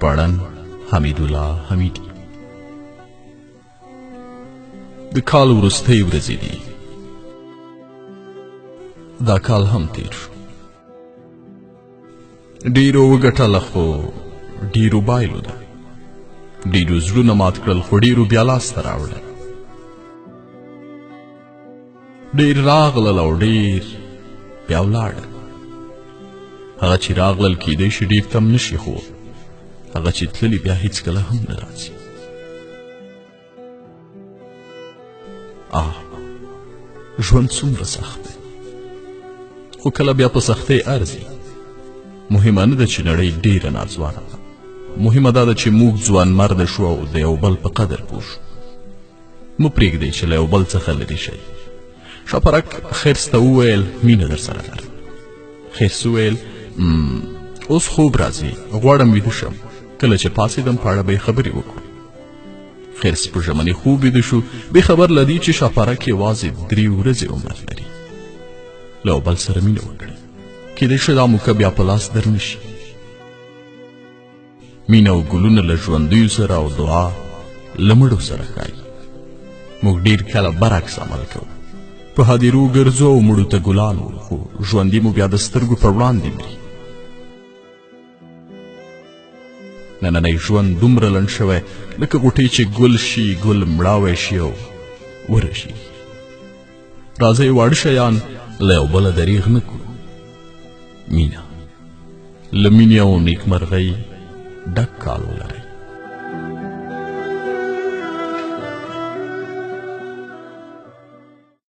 ژباړن حمیدالله حمیدي. د کال وروستۍ ورځې دي. دا کال هم تیر شو. ډیرو وګټله خو ډیرو بایلو ده. ډیرو زړونه مات کړل خو ډیرو بیا لاسته راوړل. ډیر راغلل او ډیر بیا ولاړل. هغه چې راغلل کیدای شي ډیر تم نشي، خو هغه چې تللي بیا هیڅکله هم نه راځي. ژوند څومره سخت دی، خو کله بیا په سختۍ ارزي. مهمه نه ده چې نړۍ ډیره ناځوانه ده، مهمه دا ده چې موږ ځوان مرده شو او د یو بل په قدر پوه شو. مه پرېږدئ چې له یو بل څخه لرې شئ. شاپرک خرس ته وویل مینه در سره لرم. خرس وویل اوس خوب راځي، غواړم ویده شم. کله چې پاڅېدم په اړه به یې خبرې وکړو. خرس په ژمنې خوب ویده شو، بې خبر له دې چې شاپرک یوازې 3 ورځې عمر لري. له یو بل سره مینه وکړئ، کیدای شي دا موکه بیا په لاس در نشي. مینه او ګلونه له ژوندیو سره او دعا له مړو سره ښایي. موږ ډېر کله برعکس عمل کوو، په هدیرو ګرځو او مړو ته ګلان وو، خو ژوندي مو بیا د سترګو پر وړاندې مري. نننی ژوند دومره لنډ شوی لکه غوټۍ چې ګل شي، ګل مړاوی شي او ورشي. راځئ واړه شیان له یو بله دریغ نه کړو. مینه، له مینې او نیکمرغۍ ډک کال ولرئ.